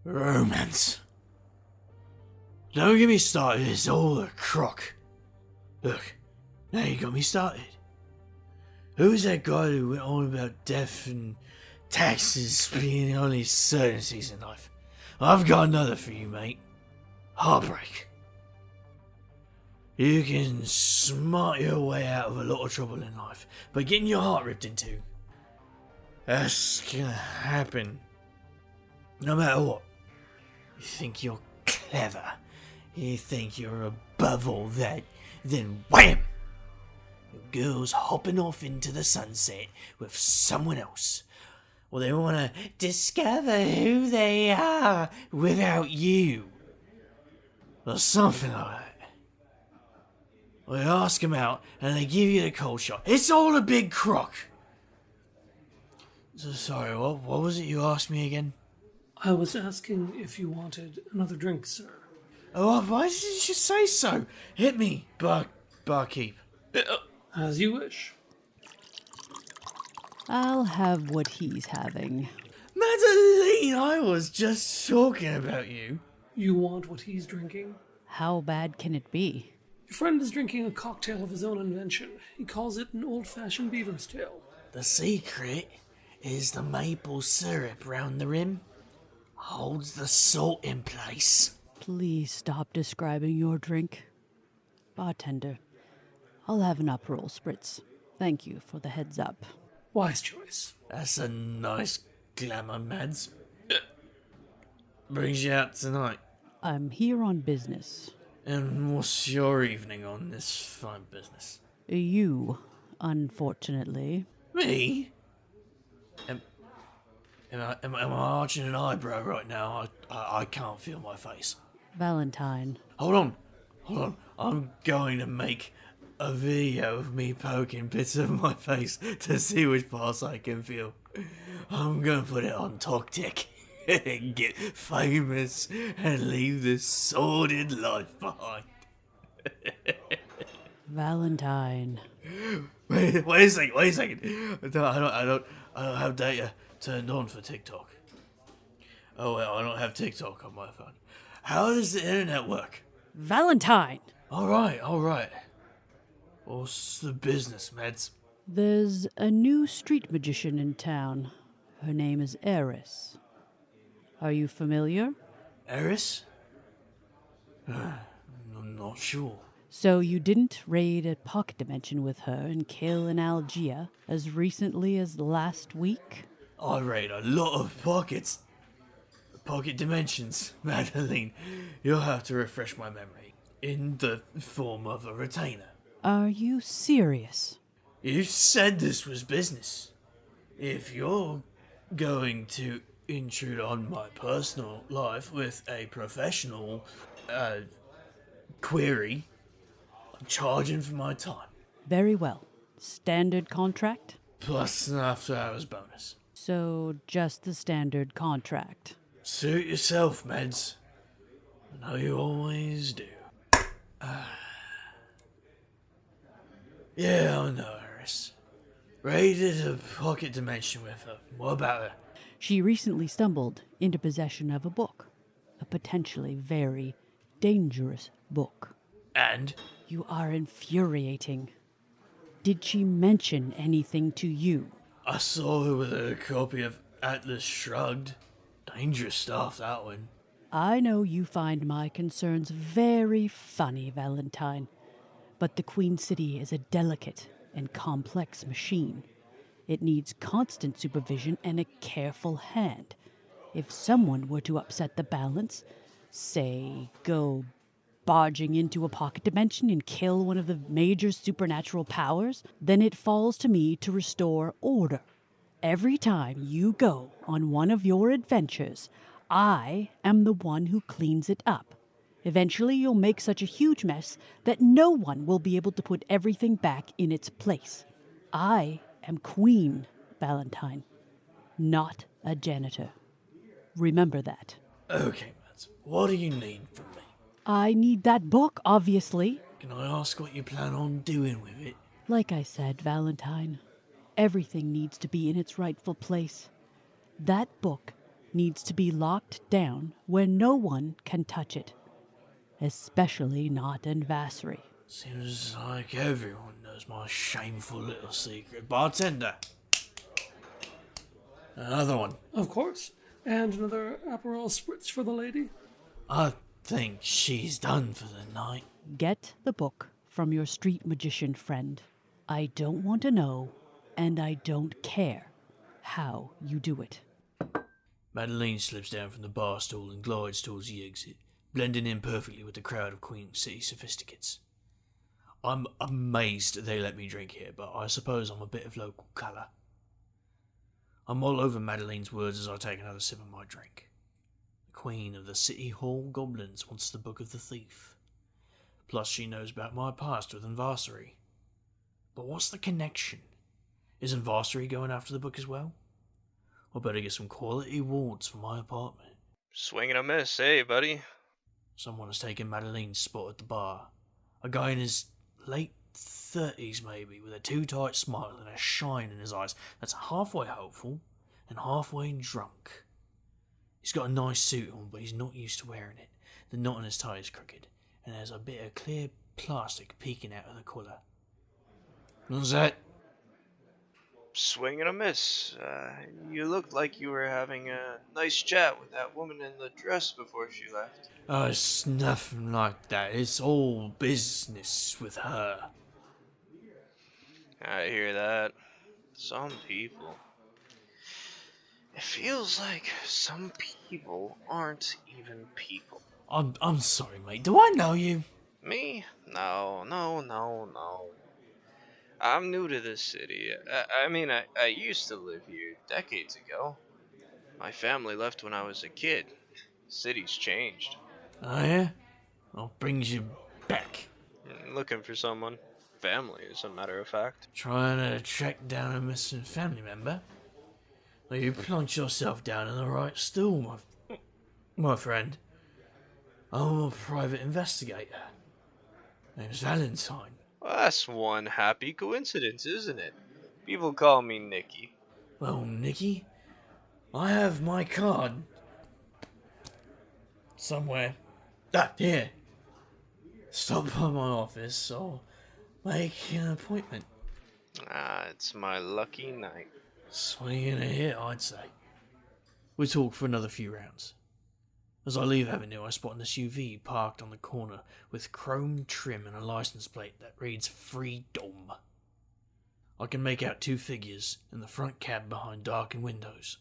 Romance. Don't get me started, it's all a crock. Look, now you got me started. Who's that guy who went on about death and taxes being the only certainties in life? I've got another for you, mate. Heartbreak. You can smart your way out of a lot of trouble in life by getting your heart ripped into. That's gonna happen. No matter what. You think you're clever. You think you're above all that. Then wham! Your girl's hopping off into the sunset with someone else. Well, they want to discover who they are without you. Or something like that. Well, they ask them out and they give you the cold shot. It's all a big crock. So sorry, what was it you asked me again? I was asking if you wanted another drink, sir. Oh, why did you say so? Hit me, barkeep. As you wish. I'll have what he's having. Madeline, I was just talking about you. You want what he's drinking? How bad can it be? Your friend is drinking a cocktail of his own invention. He calls it an old-fashioned beaver's tail. The secret is the maple syrup round the rim. Holds the salt in place. Please stop describing your drink. Bartender, I'll have an Aperol Spritz. Thank you for the heads up. Wise choice. That's a nice glamour, Mads. Brings you out tonight. I'm here on business. And what's your evening on this fine business? You, unfortunately. Me? Am I arching an eyebrow right now? I can't feel my face. Valentine. Hold on. I'm going to make a video of me poking bits of my face to see which parts I can feel. I'm going to put it on TokTik and get famous and leave this sordid life behind. Valentine. Wait a second. I don't have data turned on for TikTok. Oh well, I don't have TikTok on my phone. How does the internet work? Valentine! Alright. What's the business, Mads? There's a new street magician in town. Her name is Eris. Are you familiar? Eris? I'm not sure. So you didn't raid a pocket dimension with her and kill an Algia as recently as last week? I raid a lot of pocket dimensions, Madeline. You'll have to refresh my memory. In the form of a retainer. Are you serious? You said this was business. If you're going to intrude on my personal life with a professional query, I'm charging for my time. Very well. Standard contract? Plus an after-hours bonus. So just the standard contract. Suit yourself, Meds. I know you always do. Yeah, I know, Eris. Raided a pocket dimension with her. What about her? She recently stumbled into possession of a book. A potentially very dangerous book. And? You are infuriating. Did she mention anything to you? I saw her with a copy of Atlas Shrugged. Dangerous stuff, that one. I know you find my concerns very funny, Valentine. But the Queen City is a delicate and complex machine. It needs constant supervision and a careful hand. If someone were to upset the balance, say, go barging into a pocket dimension and kill one of the major supernatural powers, then it falls to me to restore order. Every time you go on one of your adventures, I am the one who cleans it up. Eventually you'll make such a huge mess that no one will be able to put everything back in its place. I am Queen Valentine, not a janitor. Remember that. Okay, Mads. What do you need from me? I need that book, obviously. Can I ask what you plan on doing with it? Like I said, Valentine, everything needs to be in its rightful place. That book needs to be locked down where no one can touch it, especially not in Vassery. Seems like everyone knows my shameful little secret. Bartender! Another one. Of course. And another Aperol Spritz for the lady. I think she's done for the night. Get the book from your street magician friend. I don't want to know, and I don't care how you do it. Madeline slips down from the bar stool and glides towards the exit, blending in perfectly with the crowd of Queen City sophisticates. I'm amazed they let me drink here, but I suppose I'm a bit of local colour. I'm all over Madeline's words as I take another sip of my drink. The Queen of the City Hall Goblins wants the Book of the Thief. Plus she knows about my past with Vassery. But what's the connection? Isn't Vassery going after the book as well? I better get some quality wards for my apartment. Swing and a miss, hey, buddy. Someone has taken Madeline's spot at the bar. A guy in his late 30s maybe, with a too tight smile and a shine in his eyes that's halfway hopeful and halfway drunk. He's got a nice suit on, but he's not used to wearing it. The knot in his tie is crooked, and there's a bit of clear plastic peeking out of the collar. What's that? Swing and a miss. You looked like you were having a nice chat with that woman in the dress before she left. Oh, it's nothing like that. It's all business with her. I hear that. Some people. It feels like some people aren't even people. I'm sorry, mate. Do I know you? Me? No. I'm new to this city. I used to live here decades ago. My family left when I was a kid. City's changed. Oh, yeah? What brings you back? Looking for someone. Family, as a matter of fact. Trying to track down a missing family member? Well, you plunked yourself down in the right stool, my friend. I'm a private investigator. Name's Valentine. Well, that's one happy coincidence, isn't it? People call me Nicky. Well, Nicky, I have my card. Somewhere. Here. Stop by my office or make an appointment. It's my lucky night. Swinging a hit, I'd say. We talk for another few rounds. As I leave Avenue, I spot an SUV parked on the corner with chrome trim and a license plate that reads Freedom. I can make out two figures in the front cab behind darkened windows.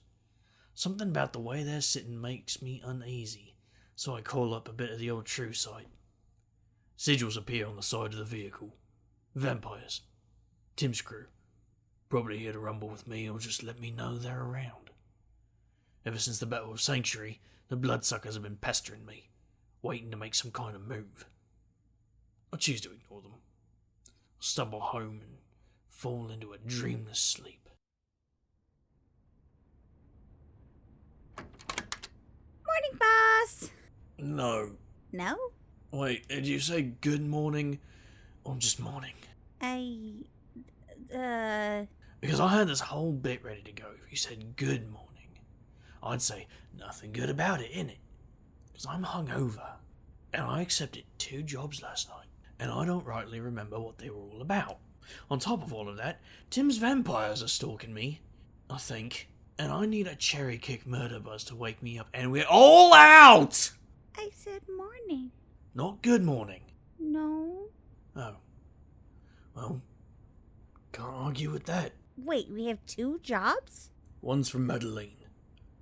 Something about the way they're sitting makes me uneasy, so I call up a bit of the old true side. Sigils appear on the side of the vehicle. Vampires. Tim's crew. Probably here to rumble with me or just let me know they're around. Ever since the Battle of Sanctuary, the bloodsuckers have been pestering me, waiting to make some kind of move. I choose to ignore them. I'll stumble home and fall into a dreamless sleep. Morning, boss. No. No? Wait, did you say good morning or just morning? Because I had this whole bit ready to go if you said good morning. I'd say nothing good about it, innit? Because I'm hungover, and I accepted 2 jobs last night, and I don't rightly remember what they were all about. On top of all of that, Tim's vampires are stalking me, I think, and I need a cherry kick murder buzz to wake me up, and we're all out! I said morning. Not good morning. No. Oh. Well, can't argue with that. Wait, we have 2 jobs? One's from Madeline.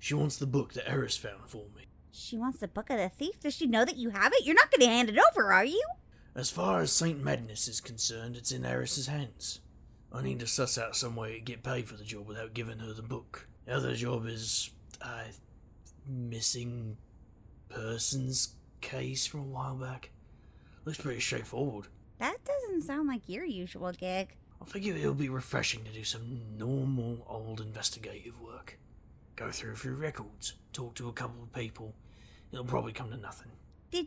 She wants the book that Eris found for me. She wants the Book of the Thief? Does she know that you have it? You're not going to hand it over, are you? As far as St. Madness is concerned, it's in Eris's hands. I need to suss out some way to get paid for the job without giving her the book. The other job is, missing persons case from a while back. Looks pretty straightforward. That doesn't sound like your usual gig. I figure it'll be refreshing to do some normal old investigative work. Go through a few records, talk to a couple of people. It'll probably come to nothing. Did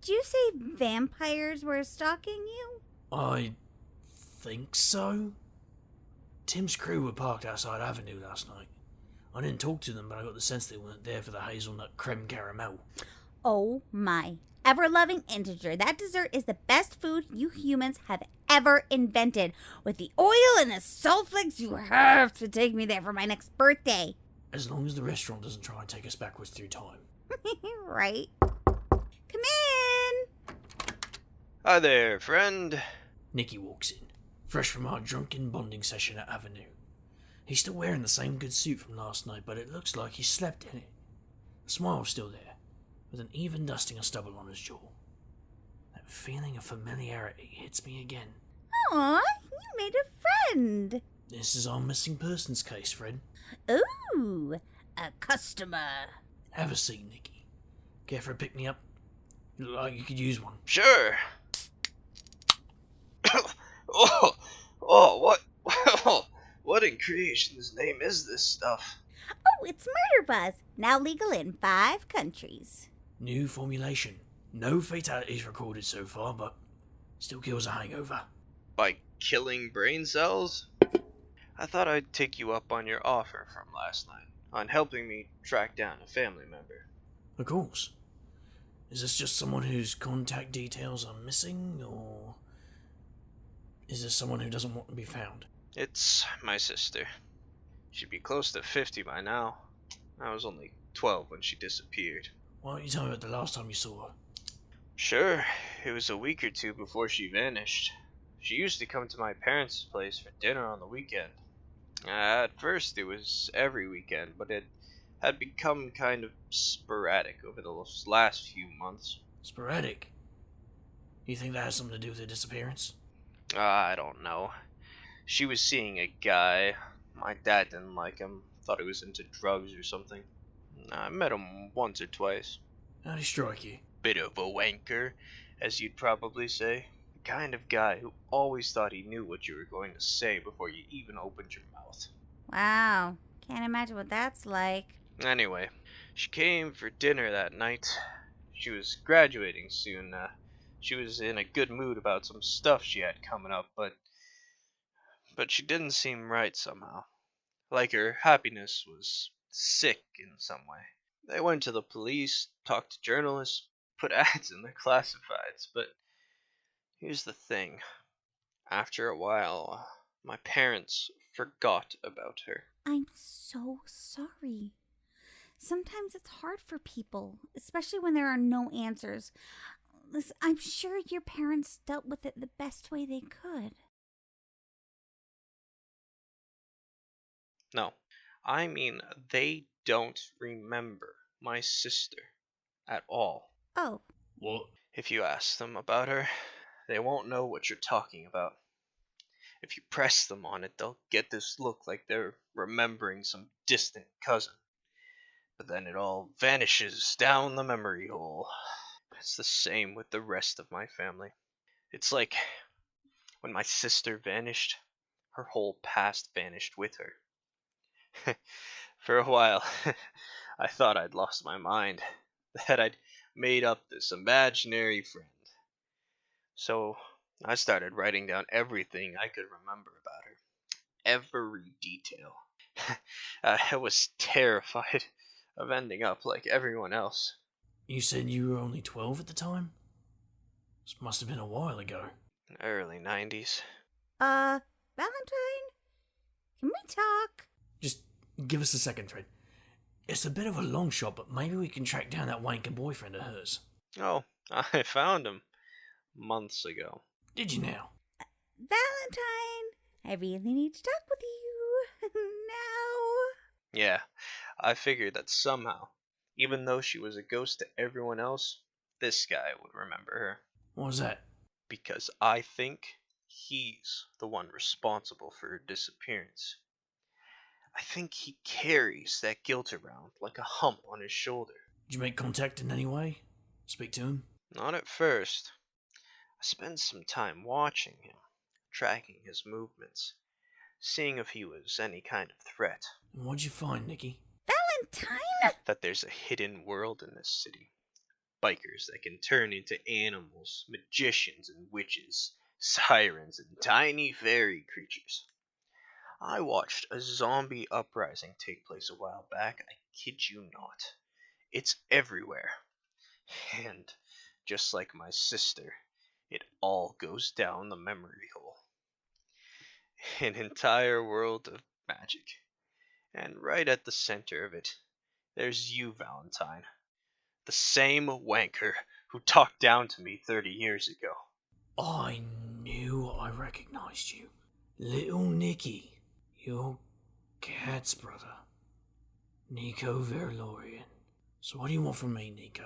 you say vampires were stalking you? I think so. Tim's crew were parked outside Avenue last night. I didn't talk to them, but I got the sense they weren't there for the hazelnut creme caramel. Oh my ever-loving integer. That dessert is the best food you humans have ever invented. With the oil and the salt flakes, you have to take me there for my next birthday. As long as the restaurant doesn't try and take us backwards through time. Right? Come in. Hi there, friend. Nicky walks in, fresh from our drunken bonding session at Avenue. He's still wearing the same good suit from last night, but it looks like he slept in it. The smile's still there, with an even dusting of stubble on his jaw. That feeling of familiarity hits me again. Aw, you made a friend. This is our missing persons case, Fred. Ooh, a customer. Have a seat, Nicky. Care for a pick-me-up? You look like you could use one. Sure. What? What in creation's name is this stuff? Oh, it's Murder Buzz. Now legal in 5 countries. New formulation. No fatalities recorded so far, but still kills a hangover. By killing brain cells? I thought I'd take you up on your offer from last night, on helping me track down a family member. Of course. Is this just someone whose contact details are missing, or is this someone who doesn't want to be found? It's my sister. She'd be close to 50 by now. I was only 12 when she disappeared. Why don't you tell me about the last time you saw her? Sure, it was a week or two before she vanished. She used to come to my parents' place for dinner on the weekend. At first it was every weekend, but it had become kind of sporadic over the last few months. Sporadic? You think that has something to do with the disappearance? I don't know. She was seeing a guy. My dad didn't like him, thought he was into drugs or something. I met him once or twice. How'd he strike you? Bit of a wanker, as you'd probably say. The kind of guy who always thought he knew what you were going to say before you even opened your mouth. Wow, can't imagine what that's like. Anyway, she came for dinner that night. She was graduating soon. She was in a good mood about some stuff she had coming up, but she didn't seem right somehow. Like her happiness was sick in some way. They went to the police, talked to journalists, put ads in their classifieds, but here's the thing. After a while, my parents forgot about her. I'm so sorry. Sometimes it's hard for people, especially when there are no answers. Listen, I'm sure your parents dealt with it the best way they could. No, I mean, they don't remember my sister at all. Oh, What? If you ask them about her, they won't know what you're talking about. If you press them on it, they'll get this look like they're remembering some distant cousin. But then it all vanishes down the memory hole. It's the same with the rest of my family. It's like when my sister vanished, her whole past vanished with her. For a while, I thought I'd lost my mind, that I'd made up this imaginary friend. So I started writing down everything I could remember about her. Every detail. I was terrified of ending up like everyone else. You said you were only 12 at the time? This must have been a while ago. Early 90s. Valentine? Can we talk? Just give us a second, Fred. It's a bit of a long shot, but maybe we can track down that wanker boyfriend of hers. Oh, I found him months ago. Did you now? Valentine, I really need to talk with you. now. Yeah, I figured that somehow, even though she was a ghost to everyone else, this guy would remember her. What was that? Because I think he's the one responsible for her disappearance. I think he carries that guilt around like a hump on his shoulder. Did you make contact in any way? Speak to him? Not at first. I spent some time watching him, tracking his movements, seeing if he was any kind of threat. And what'd you find, Nicky? Valentine? That there's a hidden world in this city. Bikers that can turn into animals, magicians and witches, sirens and tiny fairy creatures. I watched a zombie uprising take place a while back. I kid you not. It's everywhere. And just like my sister, it all goes down the memory hole. An entire world of magic. And right at the center of it, there's you, Valentine. The same wanker who talked down to me 30 years ago. I knew I recognized you. Little Nicky, your cat's brother. Nico Verlorian. So what do you want from me, Nico?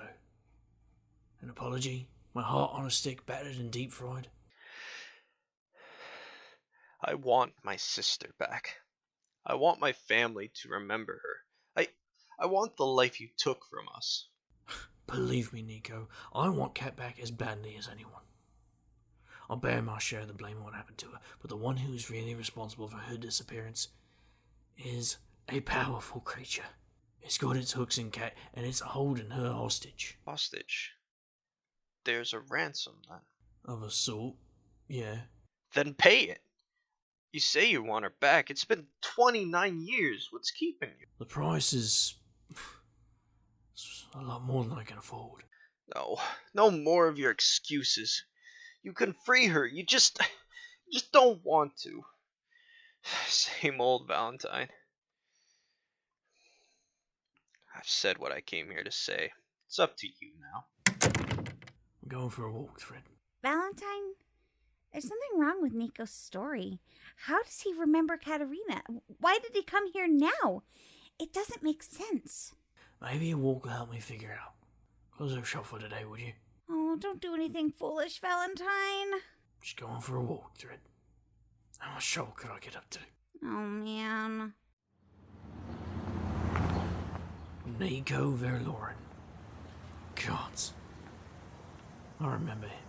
An apology? My heart on a stick battered and deep fried? I want my sister back. I want my family to remember her. I want the life you took from us. Believe me, Nico, I want Cat back as badly as anyone. I'll bear my share of the blame of what happened to her, but the one who's really responsible for her disappearance is a powerful creature. It's got its hooks in Cat, and it's holding her hostage. Hostage? There's a ransom, then. Of a sort, yeah. Then pay it. You say you want her back. It's been 29 years. What's keeping you? The price is a lot more than I can afford. No more of your excuses. You can free her. You just don't want to. Same old Valentine. I've said what I came here to say. It's up to you now. I'm going for a walk, Fred. Valentine, there's something wrong with Nico's story. How does he remember Katerina? Why did he come here now? It doesn't make sense. Maybe a walk will help me figure out. Close up shop for today, would you? Oh, don't do anything foolish, Valentine. Just going for a walk, Fred. How much trouble could I get up to? Oh, man. Nico Verloren. Gods. I remember him.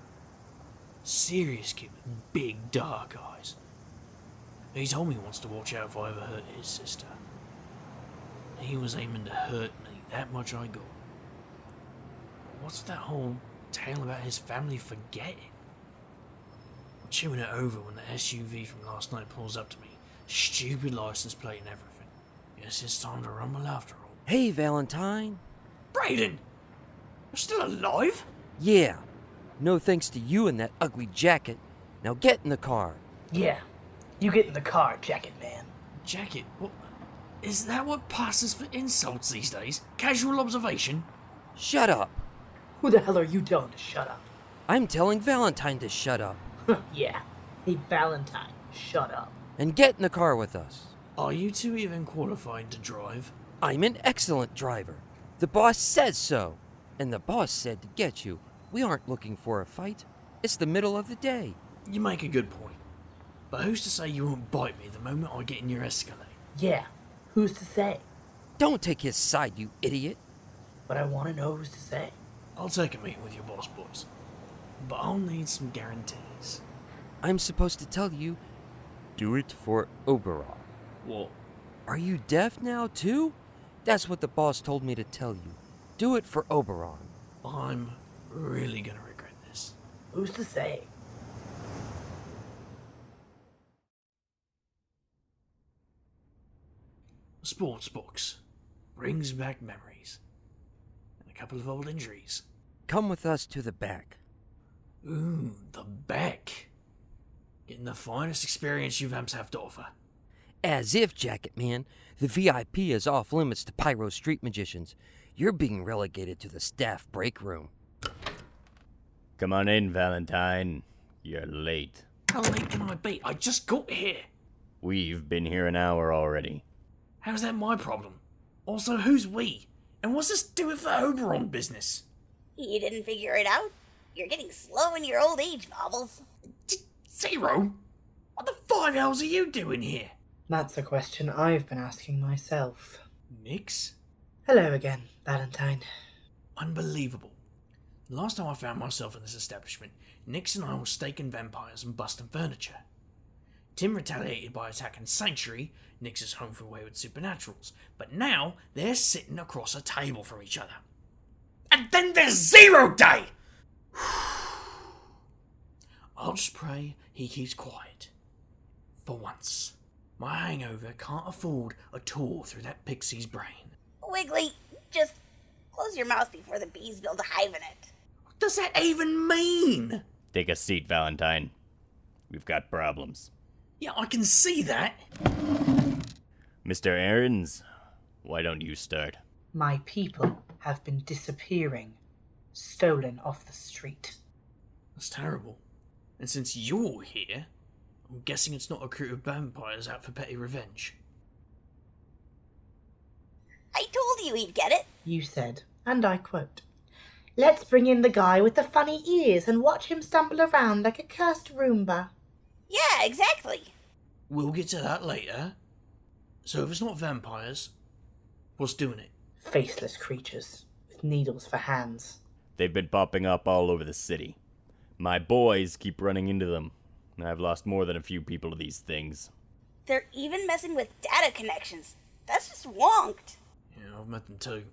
Serious kid with big dark eyes. He told me once to watch out if I ever hurt his sister. He was aiming to hurt me, that much I got. What's that whole tale about his family forgetting? I'm chewing it over when the SUV from last night pulls up to me. Stupid license plate and everything. Guess it's time to rumble after all. Hey, Valentine. Brayden! You're still alive? Yeah. No thanks to you and that ugly jacket. Now get in the car. Yeah, you get in the car, Jacket Man. Jacket? What? Is that what passes for insults these days? Casual observation? Shut up. Who the hell are you telling to shut up? I'm telling Valentine to shut up. Yeah, hey Valentine, shut up. And get in the car with us. Are you two even qualified to drive? I'm an excellent driver. The boss says so. And the boss said to get you. We aren't looking for a fight. It's the middle of the day. You make a good point. But who's to say you won't bite me the moment I get in your Escalade? Yeah, who's to say? Don't take his side, you idiot. But I want to know who's to say. I'll take a meeting with your boss, boys. But I'll need some guarantees. I'm supposed to tell you, do it for Oberon. What? Are you deaf now, too? That's what the boss told me to tell you. Do it for Oberon. I'm really gonna regret this. Who's to say? Sports books. Brings back memories. And a couple of old injuries. Come with us to the back. Ooh, the back. Getting the finest experience you vamps have to offer. As if, Jacket Man, the VIP is off limits to Pyro Street Magicians. You're being relegated to the staff break room. Come on in, Valentine. You're late. How late can I be? I just got here. We've been here an hour already. How's that my problem? Also, who's we? And what's this do with the Oberon business? You didn't figure it out? You're getting slow in your old age, Bobbles. Zero? What the five hells are you doing here? That's a question I've been asking myself. Nix? Hello again, Valentine. Unbelievable. The last time I found myself in this establishment, Nix and I were staking vampires and busting furniture. Tim retaliated by attacking Sanctuary, Nix's home for wayward supernaturals, but now they're sitting across a table from each other. And then there's Zero Day! I'll just pray he keeps quiet. For once. My hangover can't afford a tour through that pixie's brain. Wiggly, just close your mouth before the bees build a hive in it. What does that even mean? Take a seat, Valentine. We've got problems. Yeah, I can see that. Mr. Aarons, why don't you start? My people have been disappearing, stolen off the street. That's terrible. And since you're here, I'm guessing it's not a crew of vampires out for petty revenge. I told you he'd get it. You said, and I quote, "Let's bring in the guy with the funny ears and watch him stumble around like a cursed Roomba." Yeah, exactly. We'll get to that later. So if it's not vampires, what's doing it? Faceless creatures with needles for hands. They've been popping up all over the city. My boys keep running into them. I've lost more than a few people to these things. They're even messing with data connections. That's just wonked. Yeah, I've met them too.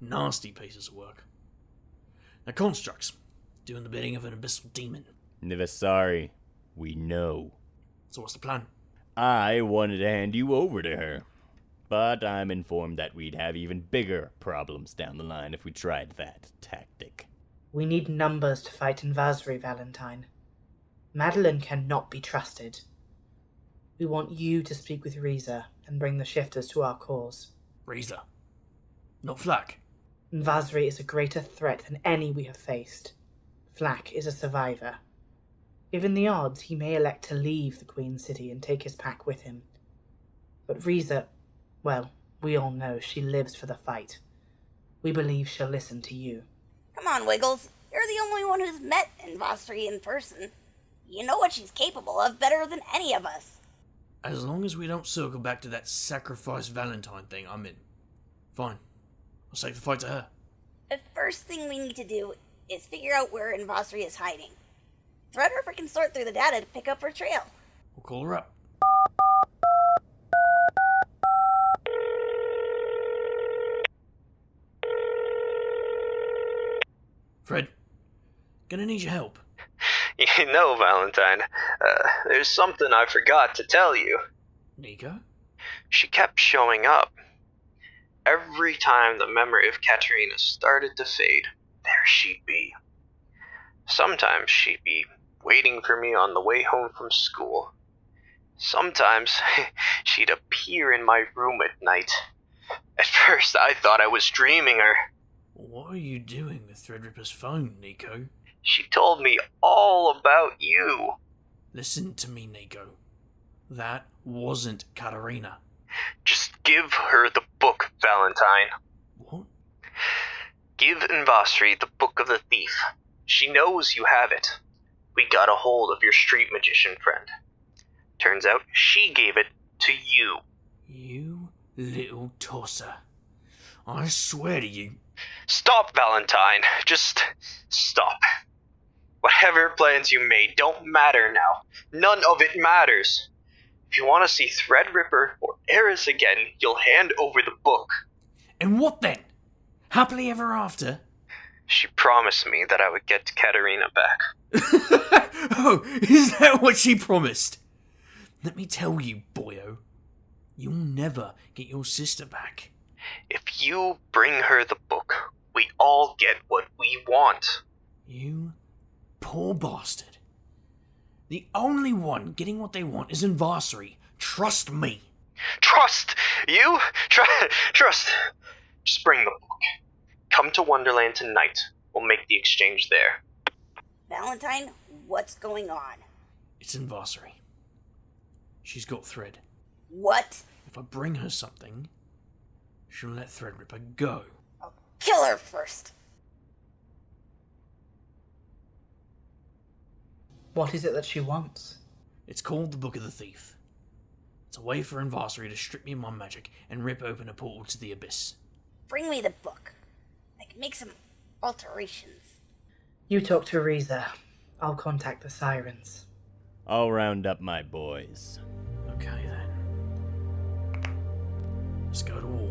Nasty pieces of work. They're constructs, doing the bidding of an abyssal demon. Never sorry. We know. So what's the plan? I wanted to hand you over to her. But I'm informed that we'd have even bigger problems down the line if we tried that tactic. We need numbers to fight Invasry, Valentine. Madeline cannot be trusted. We want you to speak with Reza and bring the shifters to our cause. Reza. Not Flack. Invasry is a greater threat than any we have faced. Flack is a survivor. Given the odds, he may elect to leave the Queen City and take his pack with him. But Reza, well, we all know she lives for the fight. We believe she'll listen to you. Come on, Wiggles. You're the only one who's met Invasry in person. You know what she's capable of better than any of us. As long as we don't circle back to that sacrifice Valentine thing, I'm in. Fine. I'll take the fight to her. The first thing we need to do is figure out where Invasry is hiding. Threadripper can sort through the data to pick up her trail. We'll call her up. Fred, gonna need your help. You know, Valentine, there's something I forgot to tell you. Nico? She kept showing up. Every time the memory of Katerina started to fade, there she'd be. Sometimes she'd be waiting for me on the way home from school. Sometimes she'd appear in my room at night. At first I thought I was dreaming her. What are you doing with Threadripper's phone, Nico? She told me all about you. Listen to me, Nico. That wasn't Katerina. Just give her the book, Valentine. What? Give Invasry the Book of the Thief. She knows you have it. We got a hold of your street magician friend. Turns out she gave it to you. You little tosser. I swear to you. Stop, Valentine. Just stop. Whatever plans you made don't matter now. None of it matters. If you want to see Threadripper or Eris again, you'll hand over the book. And what then? Happily ever after? She promised me that I would get Katerina back. Oh, is that what she promised? Let me tell you, boyo. You'll never get your sister back. If you bring her the book, we all get what we want. You poor bastard. The only one getting what they want is Invasry. Trust me. Trust? You? Trust. Just bring the book. Come to Wonderland tonight. We'll make the exchange there. Valentine, what's going on? It's Invasry. She's got Thread. What? If I bring her something, she'll let Threadripper go. I'll kill her first. What is it that she wants? It's called the Book of the Thief. It's a way for Invasry to strip me of my magic and rip open a portal to the abyss. Bring me the book. I can make some alterations. You talk to Reza. I'll contact the Sirens. I'll round up my boys. Okay then. Let's go to war.